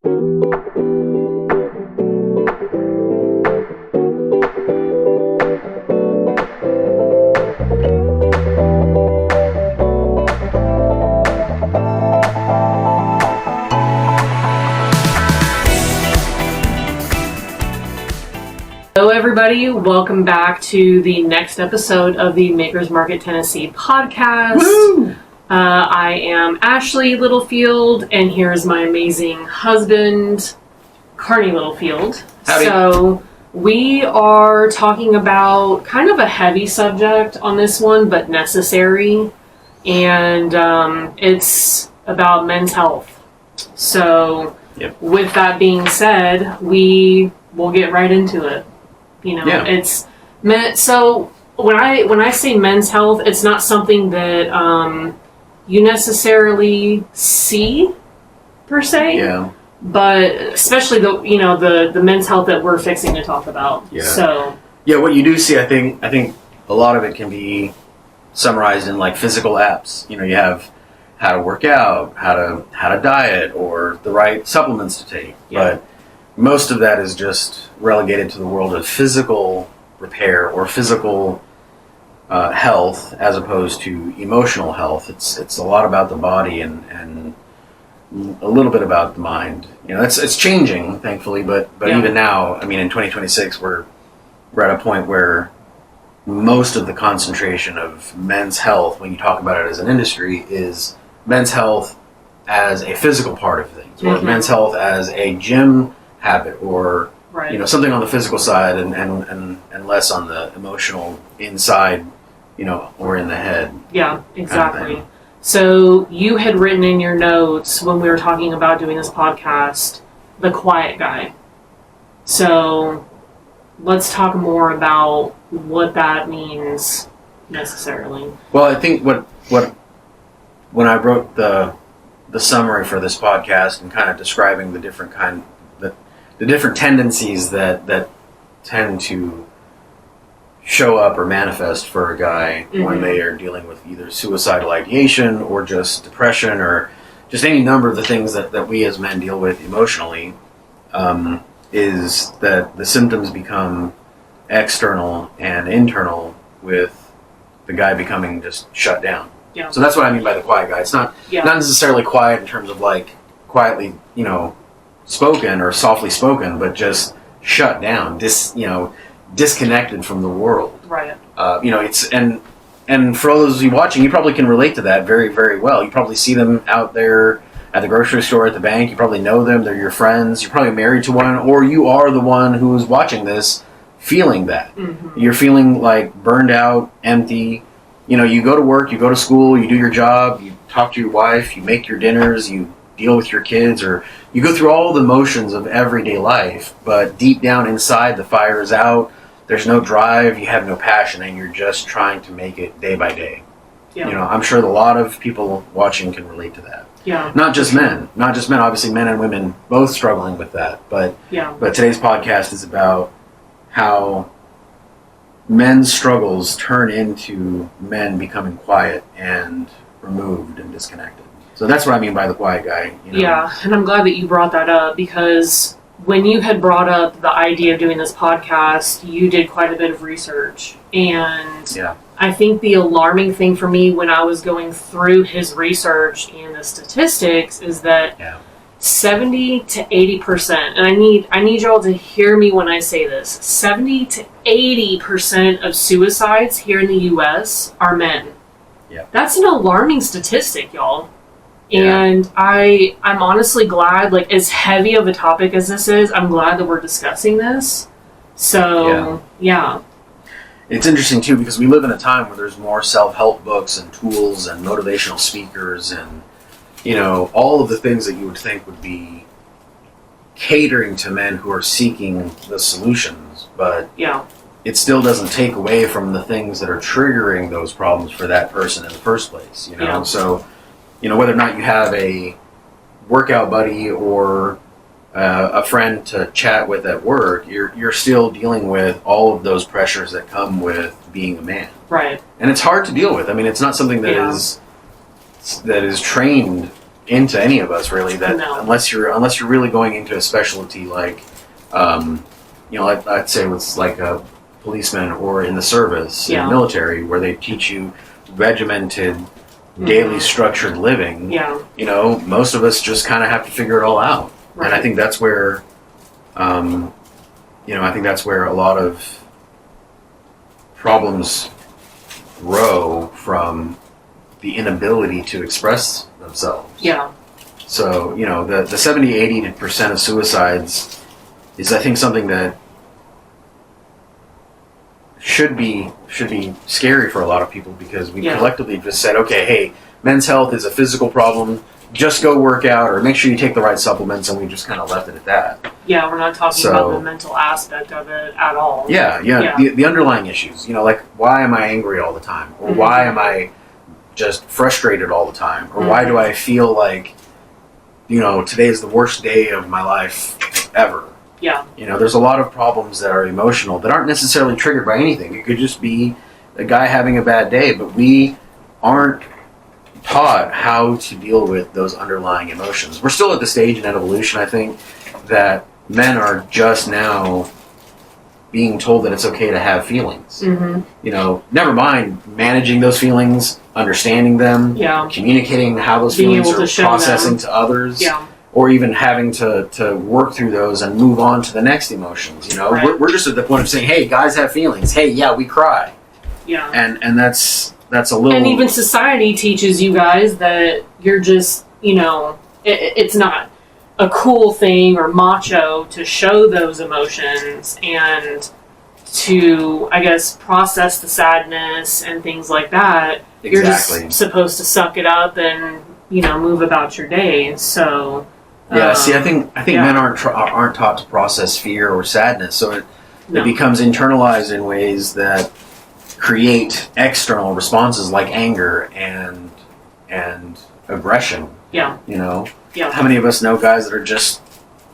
Hello everybody, welcome back to the next episode of the Makers Market Tennessee podcast. Woo! I am Ashley Littlefield, and here's my amazing husband, Carney Littlefield. Howdy. So we are talking about kind of a heavy subject on this one, but necessary, and it's about men's health. So with that being said, we will get right into it. It's meant, so when I say men's health, it's not something that you necessarily see per se. Yeah. But especially the men's health that we're fixing to talk about. Yeah. So what you do see, I think a lot of it can be summarized in like physical apps. You have how to work out, how to diet, or the right supplements to take. Yeah. But most of that is just relegated to the world of physical repair or physical health, as opposed to emotional health. It's a lot about the body and a little bit about the mind. It's changing, thankfully, but even now, I mean, in 2026, we're at a point where most of the concentration of men's health, when you talk about it as an industry, is men's health as a physical part of things, or men's health as a gym habit, or something on the physical side, and less on the emotional inside, or in the head. Yeah, exactly. Kind of. So you had written in your notes when we were talking about doing this podcast, the quiet guy. So let's talk more about what that means necessarily. Well, I think what when I wrote the summary for this podcast and kind of describing the different the different tendencies that tend to show up or manifest for a guy when they are dealing with either suicidal ideation or just depression or just any number of the things that we as men deal with emotionally, is that the symptoms become external and internal, with the guy becoming just shut down. Yeah. So that's what I mean by the quiet guy. It's not necessarily quiet in terms of like quietly, spoken or softly spoken, but just shut down, disconnected from the world. Right. It's and for all those of you watching, you probably can relate to that very, very well. You probably see them out there at the grocery store, at the bank. You probably know them. They're your friends. You're probably married to one, or you are the one who is watching this feeling that. Mm-hmm. You're feeling like burned out, empty. You go to work, you go to school, you do your job, you talk to your wife, you make your dinners, you deal with your kids, or you go through all the motions of everyday life, but deep down inside the fire is out. There's no drive, you have no passion, and you're just trying to make it day by day. Yeah. I'm sure a lot of people watching can relate to that. Yeah. Not just men, obviously men and women both struggling with that, but today's podcast is about how men's struggles turn into men becoming quiet and removed and disconnected. So that's what I mean by the quiet guy. Yeah, and I'm glad that you brought that up, because when you had brought up the idea of doing this podcast, you did quite a bit of research. And I think the alarming thing for me when I was going through his research and the statistics is that 70 to 80%, and I need y'all to hear me when I say this, 70 to 80% of suicides here in the U.S. are men. Yeah. That's an alarming statistic, y'all. And I'm honestly glad, like, as heavy of a topic as this is, I'm glad that we're discussing this. So, It's interesting, too, because we live in a time where there's more self-help books and tools and motivational speakers and, all of the things that you would think would be catering to men who are seeking the solutions. But it still doesn't take away from the things that are triggering those problems for that person in the first place, So, whether or not you have a workout buddy or a friend to chat with at work, you're still dealing with all of those pressures that come with being a man. Right. And it's hard to deal with. I mean, it's not something that is trained into any of us really. That No. unless you're really going into a specialty like, I'd say it's like a policeman or in the service, in the military, where they teach you regimented, daily structured living. Yeah. Most of us just kind of have to figure it all out. Right. And I think that's where, a lot of problems grow from the inability to express themselves. Yeah. So, the 70-80% of suicides is, I think, something that should be scary for a lot of people, because we collectively just said, okay, hey, men's health is a physical problem. Just go work out, or make sure you take the right supplements, and we just kind of left it at that. Yeah, we're not talking about the mental aspect of it at all. Yeah. The underlying issues, like, why am I angry all the time? Or why am I just frustrated all the time? Or why do I feel like, today is the worst day of my life ever? Yeah. There's a lot of problems that are emotional that aren't necessarily triggered by anything. It could just be a guy having a bad day, but we aren't taught how to deal with those underlying emotions. We're still at the stage in evolution, I think, that men are just now being told that it's okay to have feelings. Never mind managing those feelings, understanding them, communicating how those feelings are processing to others, or even having to work through those and move on to the next emotions. Right. We're just at the point of saying, hey, guys have feelings. Hey, yeah, we cry. Yeah. And that's a little... And even society teaches you guys that you're just, it's not a cool thing or macho to show those emotions and to, I guess, process the sadness and things like that. Exactly. You're just supposed to suck it up and, move about your day. So... Yeah, see, I think men aren't taught to process fear or sadness, so it becomes internalized in ways that create external responses like anger and aggression. Yeah. Yeah. How many of us know guys that are just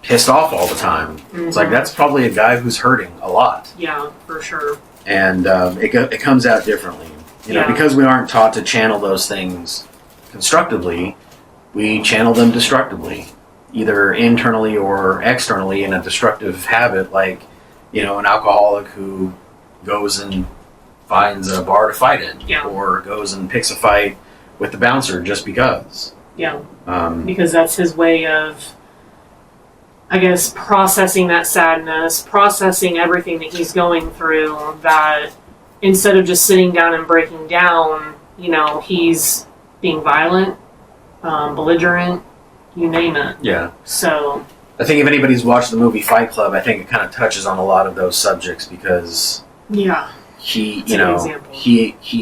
pissed off all the time? It's like, that's probably a guy who's hurting a lot. Yeah, for sure. And it comes out differently. Because we aren't taught to channel those things constructively, we channel them destructively, either internally or externally in a destructive habit, like, an alcoholic who goes and finds a bar to fight in, or goes and picks a fight with the bouncer just because. Yeah. Because that's his way of, I guess, processing that sadness, processing everything that he's going through, that instead of just sitting down and breaking down, he's being violent, belligerent, you name it. Yeah. So I think if anybody's watched the movie Fight Club, I think it kind of touches on a lot of those subjects, because he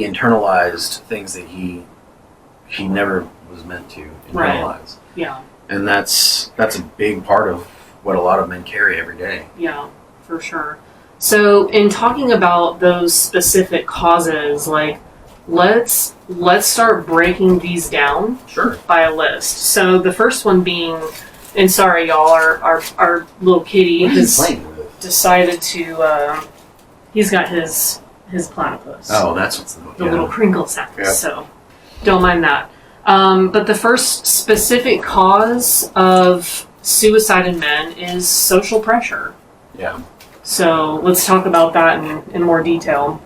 internalized things that he never was meant to internalize. Right. Yeah. And that's a big part of what a lot of men carry every day. Yeah, for sure. So in talking about those specific causes, like, let's start breaking these down. Sure. By a list. So the first one being, and sorry y'all, our little kitty has decided to, he's got his platypus. Oh, that's what's the little crinkle sound. Yeah. So don't mind that. But the first specific cause of suicide in men is social pressure. Yeah. So let's talk about that in more detail.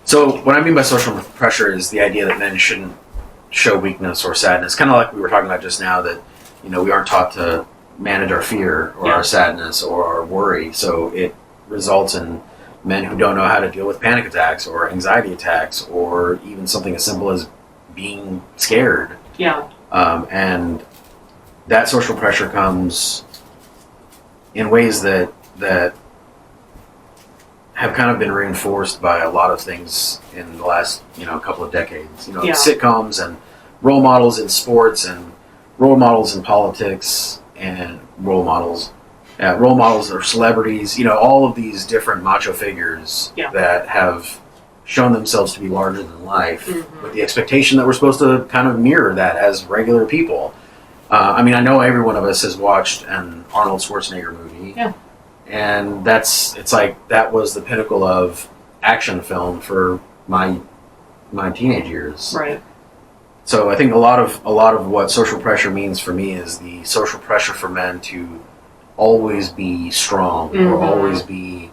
So what I mean by social pressure is the idea that men shouldn't show weakness or sadness, kind of like we were talking about just now, that we aren't taught to manage our fear or our sadness or our worry, so it results in men who don't know how to deal with panic attacks or anxiety attacks, or even something as simple as being scared. Yeah. And that social pressure comes in ways that have kind of been reinforced by a lot of things in the last, couple of decades. Sitcoms and role models in sports and role models in politics and role models or celebrities. All of these different macho figures that have shown themselves to be larger than life, with the expectation that we're supposed to kind of mirror that as regular people. I know every one of us has watched an Arnold Schwarzenegger movie. Yeah. And it's like that was the pinnacle of action film for my teenage years. Right. So I think a lot of what social pressure means for me is the social pressure for men to always be strong or always be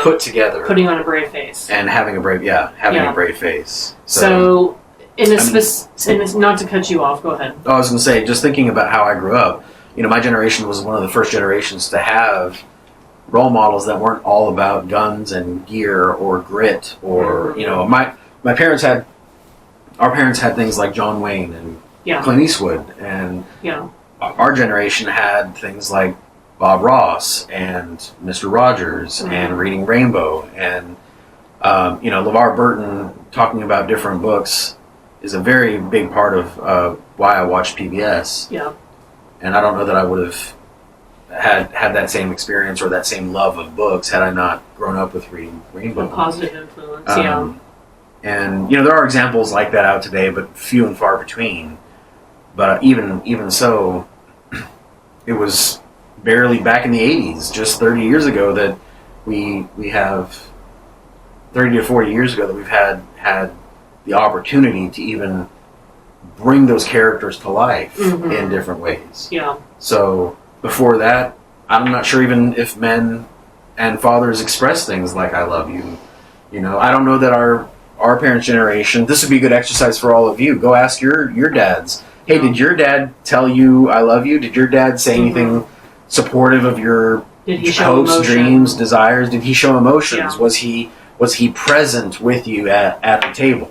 put together, putting on a brave face, and having a brave a brave face. So not to cut you off, go ahead. I was going to say, just thinking about how I grew up, my generation was one of the first generations to have role models that weren't all about guns and gear or grit or our parents had things like John Wayne and Clint Eastwood, and our generation had things like Bob Ross and Mr. Rogers and Reading Rainbow, and LeVar Burton talking about different books is a very big part of why I watched PBS. Yeah. And I don't know that I would have had that same experience or that same love of books had I not grown up with Reading Rainbow. A positive influence, And there are examples like that out today, but few and far between. But even so, it was barely back in the 80s, just 30 years ago, that we have 30 to 40 years ago that we've had the opportunity to even bring those characters to life in different ways. Yeah. So before that, I'm not sure even if men and fathers express things like "I love you." I don't know that our parents' generation. This would be a good exercise for all of you. Go ask your dads. Hey, did your dad tell you "I love you"? Did your dad say anything supportive of your hopes, dreams, desires? Did he show emotions? Yeah. Was he present with you at the table?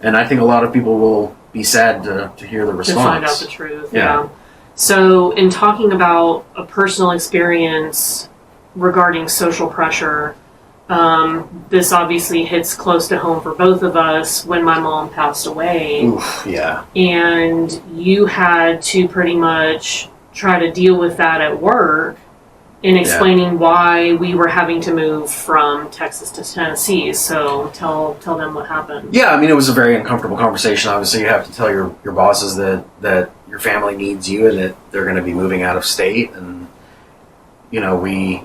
And I think a lot of people will be sad to hear the response. To find out the truth. Yeah. So, in talking about a personal experience regarding social pressure, this obviously hits close to home for both of us when my mom passed away. Oof, yeah. And you had to pretty much try to deal with that at work in explaining why we were having to move from Texas to Tennessee. So tell them what happened. Yeah, it was a very uncomfortable conversation. Obviously, you have to tell your bosses that your family needs you and that they're going to be moving out of state. And we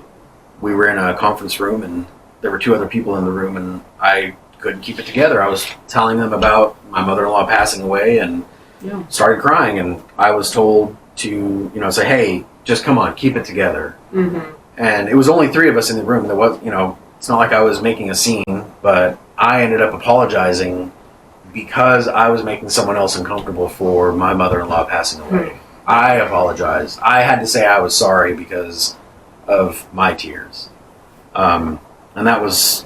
were in a conference room and there were two other people in the room, and I couldn't keep it together. I was telling them about my mother-in-law passing away and started crying, and I was told to say, hey, just come on, keep it together. And it was only three of us in the room. There was, it's not like I was making a scene, but I ended up apologizing because I was making someone else uncomfortable for my mother-in-law passing away. I apologized. I had to say I was sorry because of my tears. And that was,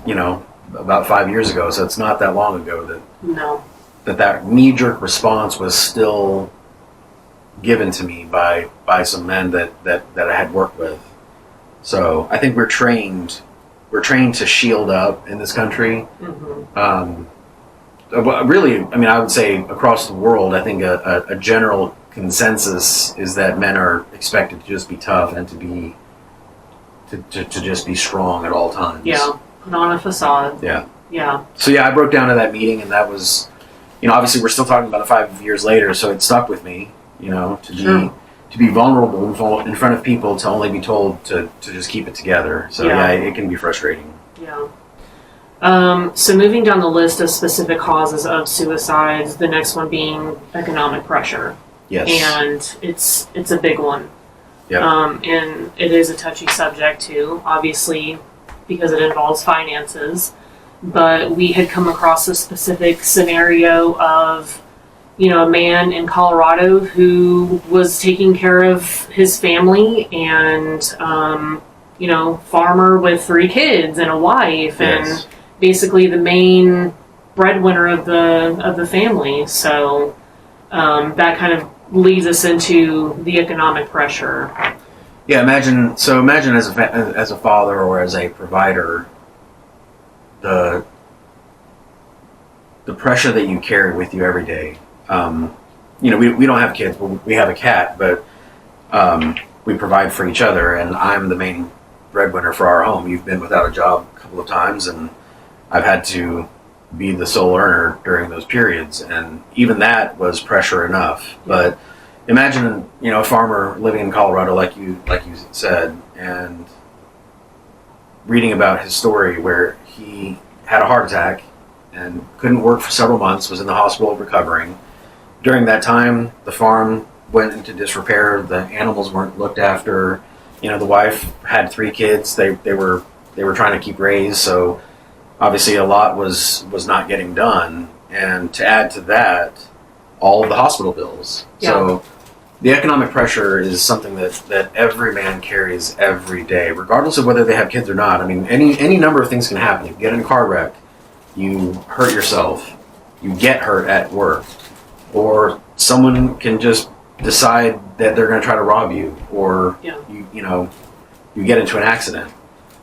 about 5 years ago, so it's not that long ago that knee-jerk response was still given to me by some men that I had worked with. So I think we're trained to shield up in this country. Really, I would say across the world, I think a general consensus is that men are expected to just be tough and to just be strong at all times. Yeah, put on a facade. Yeah. So I broke down to that meeting, and that was, obviously we're still talking about it 5 years later, so it stuck with me, to be vulnerable in front of people, to only be told to just keep it together. So it can be frustrating. Yeah. So moving down the list of specific causes of suicides, the next one being economic pressure. Yes. And it's a big one. Yep. And it is a touchy subject too, obviously, because it involves finances. But we had come across a specific scenario of, a man in Colorado who was taking care of his family and, farmer with 3 kids and a wife, and basically the main breadwinner of the family. So that kind of leads us into the economic pressure. Yeah, imagine as a father or as a provider, the pressure that you carry with you every day. We don't have kids, but we have a cat, but we provide for each other, and I'm the main breadwinner for our home. You've been without a job a couple of times, and I've had to be the sole earner during those periods, and even that was pressure enough. But imagine, a farmer living in Colorado, like you said, and reading about his story where he had a heart attack and couldn't work for several months, was in the hospital recovering, during that time, the farm went into disrepair. The animals weren't looked after. The wife had 3 kids. They were trying to keep raised, so obviously a lot was not getting done. And to add to that, all of the hospital bills. Yeah. So the economic pressure is something that every man carries every day, regardless of whether they have kids or not. I mean, any number of things can happen. You get in a car wreck, you hurt yourself, you get hurt at work, or someone can just decide that they're going to try to rob you, or you get into an accident.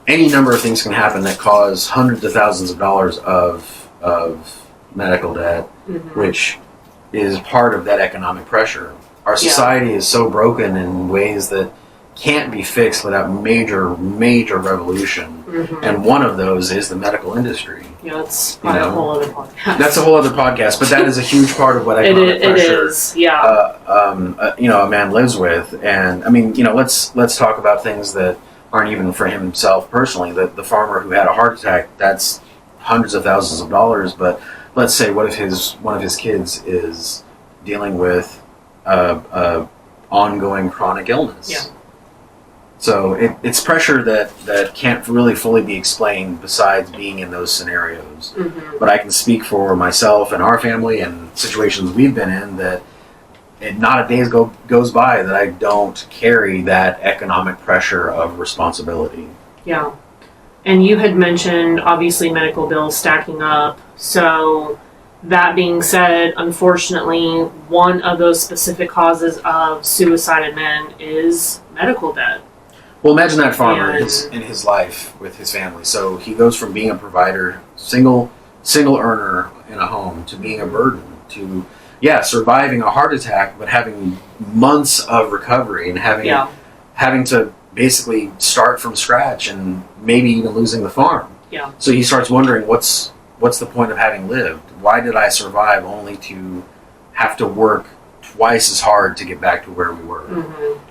Any number of things can happen that cause hundreds of thousands of dollars of medical debt, which is part of that economic pressure. Our society is so broken in ways that can't be fixed without major revolution, and one of those is the medical industry. Yeah, that's probably a whole other podcast. That's a whole other podcast, but that is a huge part of what economic pressure it is. Yeah. A man lives with. And I mean, let's talk about things that aren't even for himself personally. The farmer who had a heart attack, that's hundreds of thousands of dollars. But let's say, what if one of his kids is dealing with ongoing chronic illness? Yeah. So it's pressure that can't really fully be explained besides being in those scenarios. But I can speak for myself and our family and situations we've been in that not a day goes by that I don't carry that economic pressure of responsibility. Yeah. And you had mentioned, obviously, medical bills stacking up. So that being said, unfortunately, one of those specific causes of suicide in men is medical debt. Well, imagine that farmer in his life with his family. So he goes from being a provider, single earner in a home, to being a burden, to surviving a heart attack, but having months of recovery and having to basically start from scratch and maybe even losing the farm. Yeah. So he starts wondering, what's the point of having lived? Why did I survive only to have to work twice as hard to get back to where we were?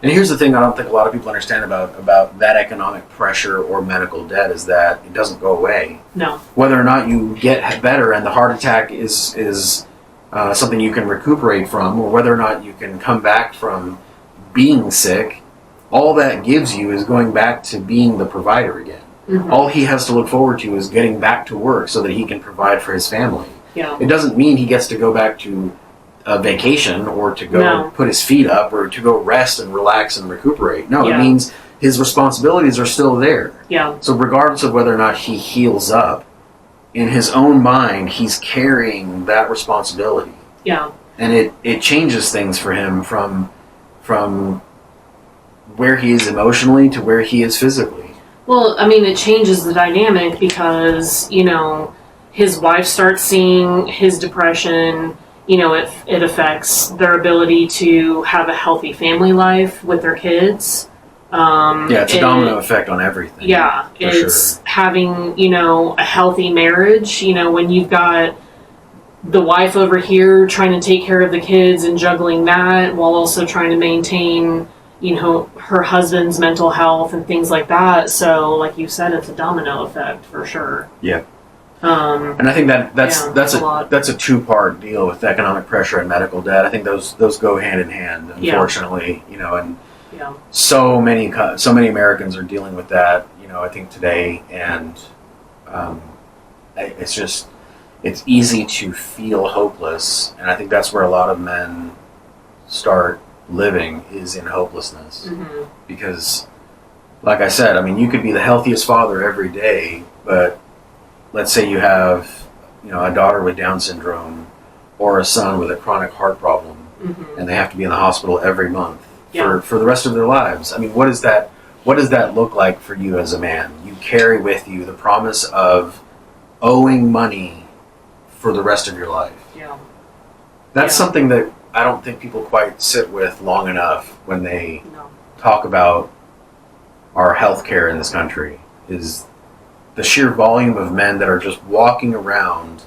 And here's the thing I don't think a lot of people understand about that economic pressure or medical debt is that it doesn't go away. No. Whether or not you get better and the heart attack is something you can recuperate from, or whether or not you can come back from being sick, all that gives you is going back to being the provider again. All he has to look forward to is getting back to work so that he can provide for his family. Yeah. It doesn't mean he gets to go back to a vacation or to go put his feet up or to go rest and relax and recuperate. No, it means his responsibilities are still there. Yeah. So regardless of whether or not he heals up, in his own mind, he's carrying that responsibility. Yeah. And it changes things for him from where he is emotionally to where he is physically. Well, I mean, it changes the dynamic because, his wife starts seeing his depression. It affects their ability to have a healthy family life with their kids. It's a domino effect on everything. Yeah, it's having, a healthy marriage. When you've got the wife over here trying to take care of the kids and juggling that while also trying to maintain, her husband's mental health and things like that. So, like you said, it's a domino effect for sure. Yeah. And I think that's a 2-part deal with economic pressure and medical debt. I think those go hand in hand, unfortunately. And so many Americans are dealing with that. I think today, and it's easy to feel hopeless, and I think that's where a lot of men start living, is in hopelessness. Because, like I said, I mean, you could be the healthiest father every day, but let's say you have, a daughter with Down syndrome or a son with a chronic heart problem, and they have to be in the hospital every month for the rest of their lives. I mean, what does that look like for you as a man? You carry with you the promise of owing money for the rest of your life. Yeah. That's something that I don't think people quite sit with long enough when they talk about our healthcare in this country, is the sheer volume of men that are just walking around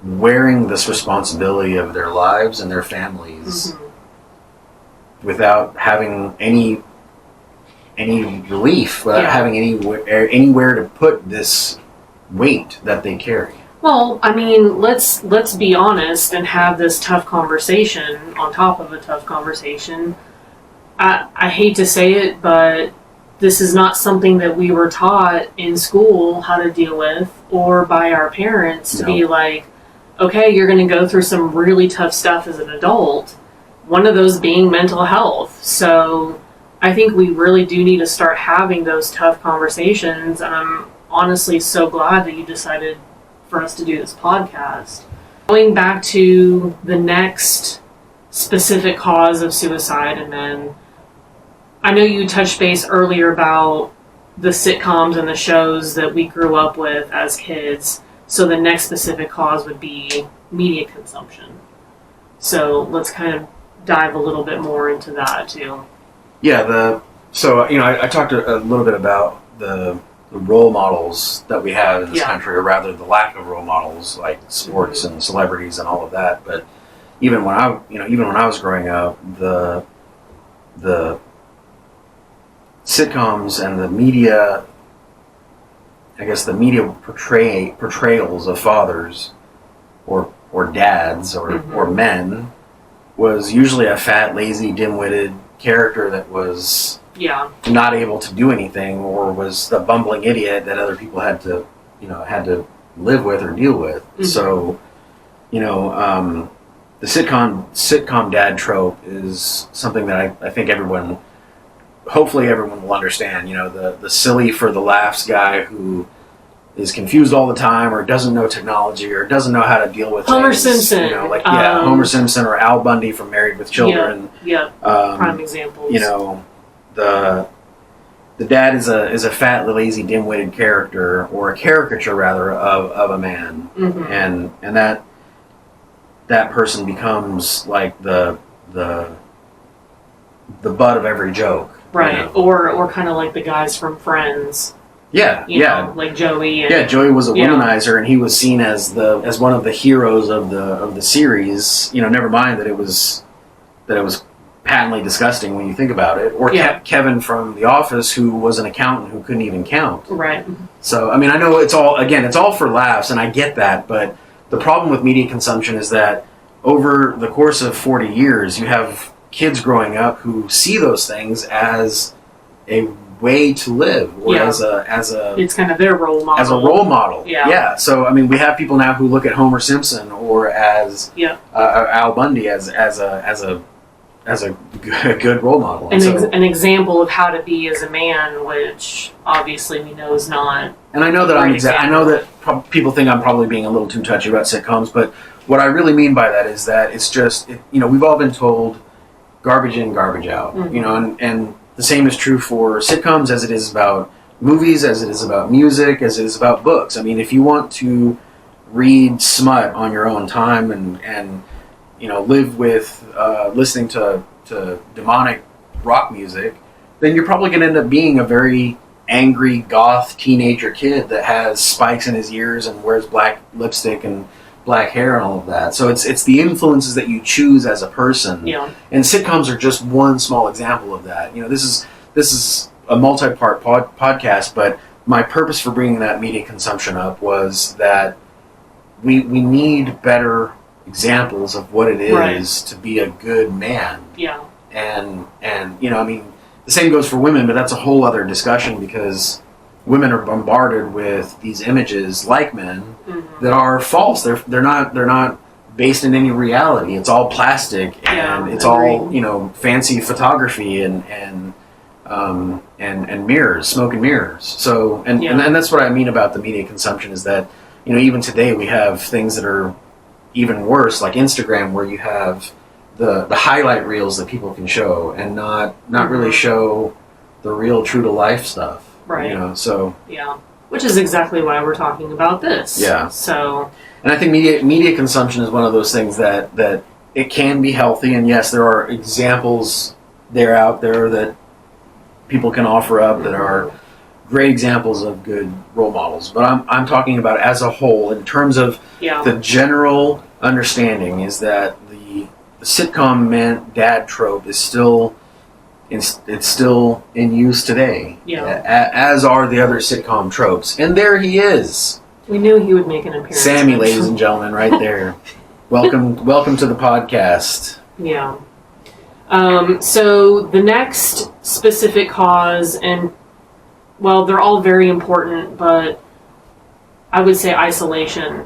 wearing this responsibility of their lives and their families without having any relief, without having anywhere to put this weight that they carry. Well, I mean, let's be honest and have this tough conversation on top of a tough conversation. I hate to say it, but this is not something that we were taught in school how to deal with or by our parents to be like, okay, you're going to go through some really tough stuff as an adult. One of those being mental health. So I think we really do need to start having those tough conversations. And I'm honestly so glad that you decided for us to do this podcast. Going back to the next specific cause of suicide in men, I know you touched base earlier about the sitcoms and the shows that we grew up with as kids. So the next specific cause would be media consumption. So let's kind of dive a little bit more into that too. Yeah, I talked a little bit about the role models that we have in this country, or rather the lack of role models like sports and celebrities and all of that. But even when I was growing up, the sitcoms and the media, I guess the media portrayals of fathers or dads or men was usually a fat, lazy, dim-witted character that was not able to do anything, or was the bumbling idiot that other people had to live with or deal with. So, the sitcom dad trope is something that I think hopefully everyone will understand. The silly for the laughs guy who is confused all the time, or doesn't know technology, or doesn't know how to deal with Homer things. Simpson. Homer Simpson or Al Bundy from Married with Children. Prime examples. The dad is a fat, lazy, dim-witted character, or a caricature rather of a man, and that person becomes like the butt of every joke. Right, or kind of like the guys from Friends. Like Joey. Joey was a womanizer, and he was seen as one of the heroes of the series. Never mind that it was patently disgusting when you think about it. Or Kevin from The Office, who was an accountant who couldn't even count. Right. So I mean, I know it's all for laughs, and I get that, but the problem with media consumption is that over the course of 40 years, you have kids growing up who see those things as a way to live, or as a it's kind of their role model. As a role model. So I mean, we have people now who look at Homer Simpson or as Al Bundy as a good role model. An example of how to be as a man, which obviously we know is not. And I know that I know that people think I'm probably being a little too touchy about sitcoms, but what I really mean by that is that it's just we've all been told garbage in, garbage out. And the same is true for sitcoms as it is about movies, as it is about music, as it is about books. I mean, if you want to read smut on your own time and live with listening to demonic rock music, then you're probably going to end up being a very angry goth teenager kid that has spikes in his ears and wears black lipstick and black hair and all of that. So it's the influences that you choose as a person. And sitcoms are just one small example of that. This is a multi-part podcast, but my purpose for bringing that media consumption up was that we need better examples of what it is to be a good man. And I mean, the same goes for women, but that's a whole other discussion, because women are bombarded with these images like men that are false. They're not based in any reality. It's all plastic, and it's all fancy photography and mirrors, smoke and mirrors. So and that's what I mean about the media consumption, is that even today we have things that are even worse, like Instagram, where you have the highlight reels that people can show and not really show the real true to life stuff. Right. Which is exactly why we're talking about this. So, and I think media consumption is one of those things that it can be healthy, and yes, there are examples out there that people can offer up that are great examples of good role models. But I'm talking about as a whole, in terms of the general understanding, is that the sitcom dad trope is still. It's still in use today, as are the other sitcom tropes. And there he is. We knew he would make an appearance. Sammy, ladies and gentlemen, right there. Welcome to the podcast. Yeah. So the next specific cause, and well, they're all very important, but I would say isolation.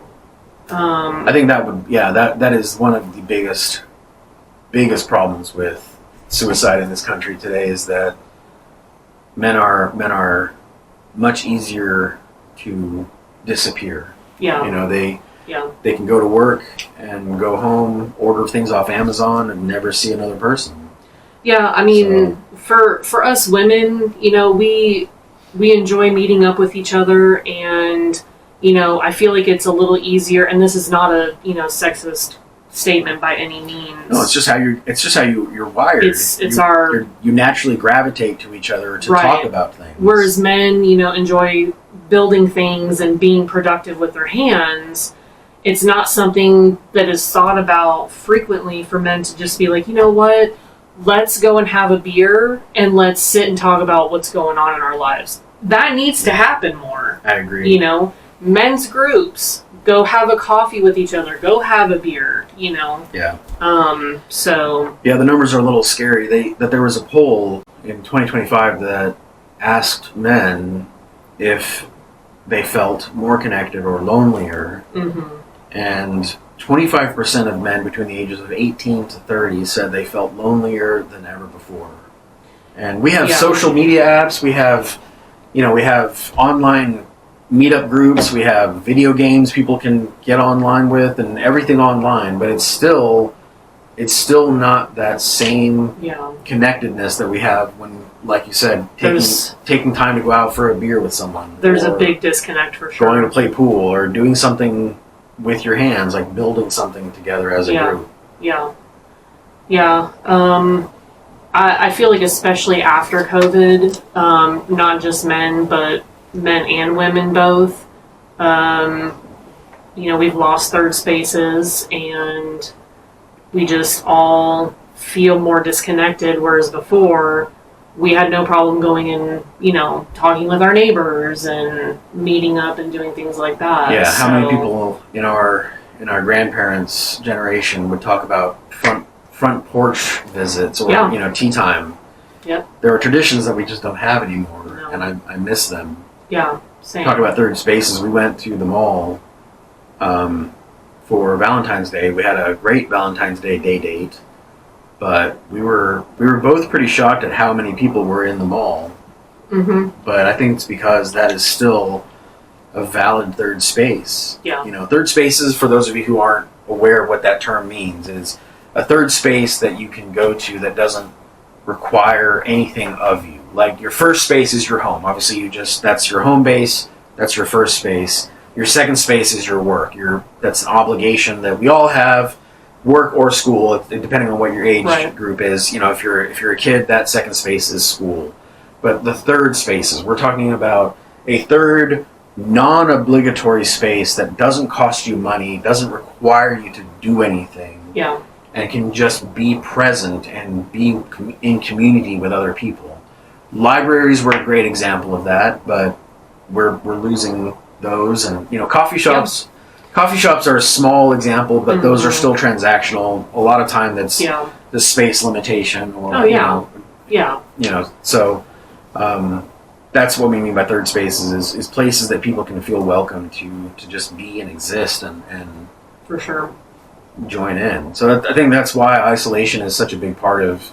I think that is one of the biggest problems with suicide in this country today, is that men are much easier to disappear. Yeah. You know, they can go to work and go home, order things off Amazon, and never see another person. Yeah, I mean, for us women, you know, we enjoy meeting up with each other, and you know, I feel like it's a little easier. And this is not a sexist statement by any means. No, it's just how you're wired. You naturally gravitate to each other to talk about things. Whereas men, enjoy building things and being productive with their hands. It's not something that is thought about frequently for men to just be like, you know what, let's go and have a beer and let's sit and talk about what's going on in our lives. That needs to happen more. I agree. Men's groups, go have a coffee with each other, go have a beer, Yeah. So. Yeah, the numbers are a little scary. That there was a poll in 2025 that asked men if they felt more connected or lonelier. Mm-hmm. And 25% of men between the ages of 18 to 30 said they felt lonelier than ever before. And we have social media apps, we have online meetup groups, we have video games people can get online with, and everything online, but it's still not that same connectedness that we have when, like you said, taking time to go out for a beer with someone. There's a big disconnect for sure. Going to play pool or doing something with your hands, like building something together as a group. Yeah. I feel like especially after COVID, not just men, but men and women both, we've lost third spaces and we just all feel more disconnected, whereas before we had no problem going and, talking with our neighbors and meeting up and doing things like that. Yeah, how many people in our grandparents' generation would talk about front porch visits or tea time? Yep. There are traditions that we just don't have anymore, and I miss them. Yeah, same. Talk about third spaces. We went to the mall for Valentine's Day. We had a great Valentine's Day date, but we were both pretty shocked at how many people were in the mall. Mm-hmm. But I think it's because that is still a valid third space. Yeah. Third spaces, for those of you who aren't aware of what that term means, is a third space that you can go to that doesn't require anything of you. Like, your first space is your home. Obviously, that's your home base. That's your first space. Your second space is your work. That's an obligation that we all have, work or school, depending on what your age group is. If you're a kid, that second space is school. But the third spaces, we're talking about a third non-obligatory space that doesn't cost you money, doesn't require you to do anything. Yeah. And can just be present and be in community with other people. Libraries were a great example of that, but we're losing those. And coffee shops. Yep. Coffee shops are a small example, but those are still transactional. A lot of time that's the space limitation, or So that's what we mean by third spaces is places that people can feel welcome to just be and exist and for sure join in. So I think that's why isolation is such a big part of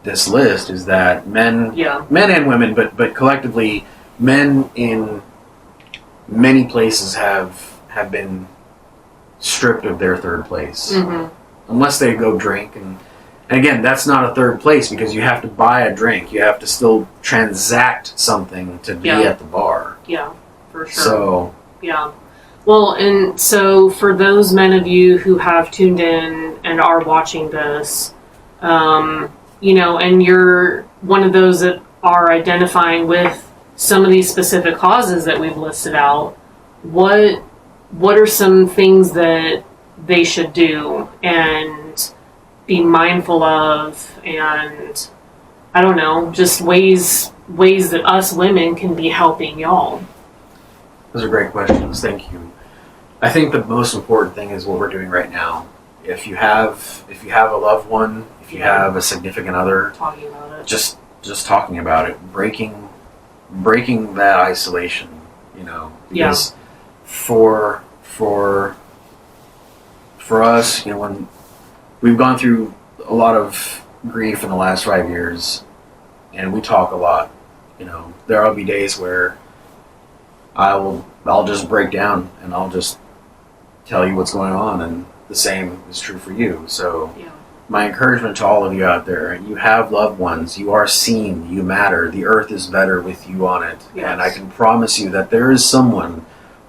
this list, is that men and women, but collectively, men in many places have been stripped of their third place. Mm-hmm. Unless they go drink, and again, that's not a third place because you have to buy a drink. You have to still transact something to be at the bar. Yeah, for sure. So well, and so for those men of you who have tuned in and are watching this, and you're one of those that are identifying with some of these specific causes that we've listed out, what are some things that they should do and be mindful of, and I don't know, just ways that us women can be helping y'all? Those are great questions. Thank you. I think the most important thing is what we're doing right now. If you have a loved one, if you have a significant other, talking about it, just talking about it, breaking that isolation, because for us, when we've gone through a lot of grief in the last 5 years, and we talk a lot, there will be days where I'll just break down and I'll just tell you what's going on, and the same is true for you. So my encouragement to all of you out there, you have loved ones, you are seen, you matter, the earth is better with you on it. Yes. And I can promise you that there is someone,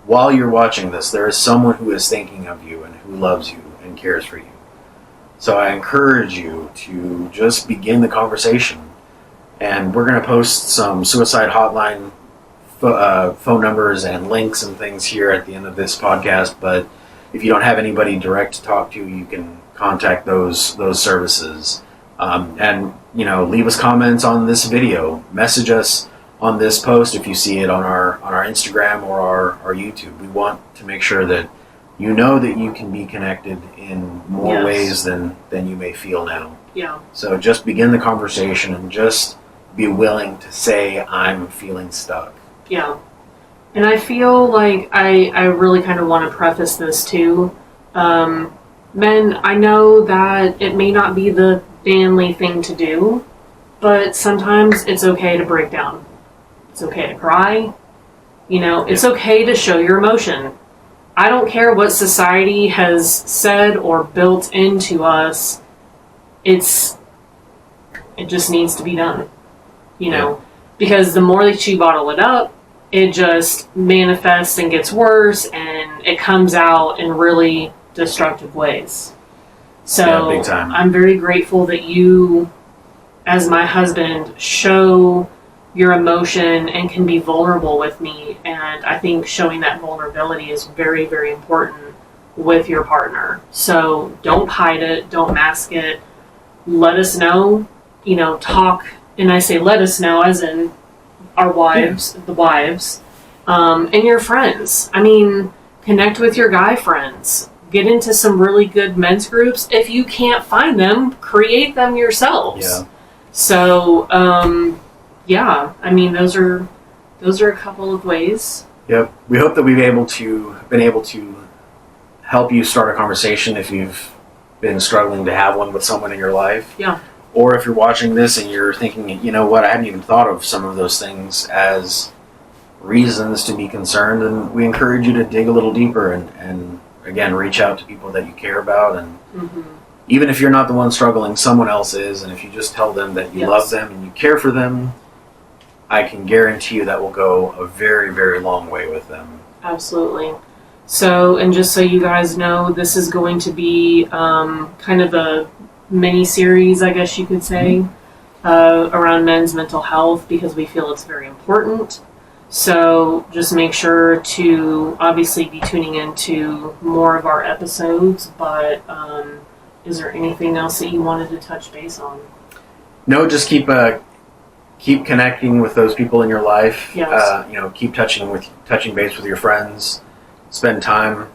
while you're watching this, there is someone who is thinking of you and who loves you and cares for you. So I encourage you to just begin the conversation. And we're going to post some suicide hotline phone numbers and links and things here at the end of this podcast. But if you don't have anybody direct to talk to, you can contact those services. And leave us comments on this video. Message us on this post if you see it on our Instagram or our YouTube. We want to make sure that that you can be connected in more ways than you may feel now. Yeah. So just begin the conversation and just be willing to say, I'm feeling stuck. Yeah. And I feel like I really kind of want to preface this too. Men, I know that it may not be the manly thing to do, but sometimes it's okay to break down. It's okay to cry. It's okay to show your emotion. I don't care what society has said or built into us. It just needs to be done. Because the more that you bottle it up, it just manifests and gets worse, and it comes out in really destructive ways. So big time. I'm very grateful that you, as my husband, show your emotion and can be vulnerable with me. And I think showing that vulnerability is very, very important with your partner. So don't hide it. Don't mask it. Let us know, talk. And I say let us know as in our wives, the wives, and your friends. I mean, connect with your guy friends. Get into some really good men's groups. If you can't find them, create them yourselves. Yeah. So, I mean, those are a couple of ways. Yep. We hope that we've been able to help you start a conversation if you've been struggling to have one with someone in your life. Yeah. Or if you're watching this and you're thinking, I hadn't even thought of some of those things as reasons to be concerned, and we encourage you to dig a little deeper and again, reach out to people that you care about. And even if you're not the one struggling, someone else is, and if you just tell them that you love them and you care for them, I can guarantee you that will go a very, very long way with them. Absolutely. So, and just so you guys know, this is going to be kind of a mini-series, I guess you could say, around men's mental health, because we feel it's very important. So just make sure to obviously be tuning into more of our episodes, but is there anything else that you wanted to touch base on? No, just keep connecting with those people in your life. Yes. Keep touching base with your friends. Spend time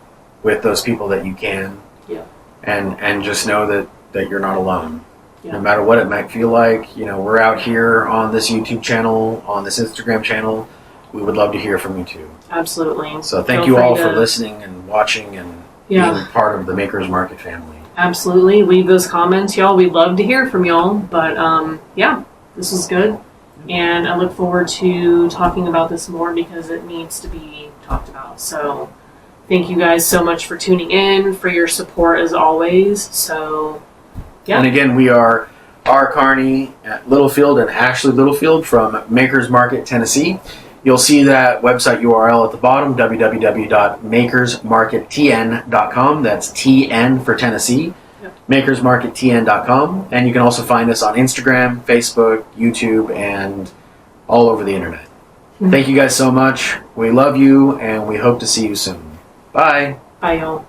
with those people that you can. Yeah. And just know that you're not alone. Yeah. No matter what it might feel like, we're out here on this YouTube channel, on this Instagram channel. We would love to hear from you too. Absolutely. So thank you all for listening and watching and being part of the Makers Market family. Absolutely. Leave those comments, y'all. We'd love to hear from y'all. But this is good. And I look forward to talking about this more because it needs to be talked about. So thank you guys so much for tuning in, for your support as always. So, yeah. And again, we are R. Carney at Littlefield and Ashley Littlefield from Makers Market, Tennessee. You'll see that website URL at the bottom, www.makersmarkettn.com. That's TN for Tennessee. Yep. Makersmarkettn.com. And you can also find us on Instagram, Facebook, YouTube, and all over the internet. Mm-hmm. Thank you guys so much. We love you, and we hope to see you soon. Bye. Bye, y'all.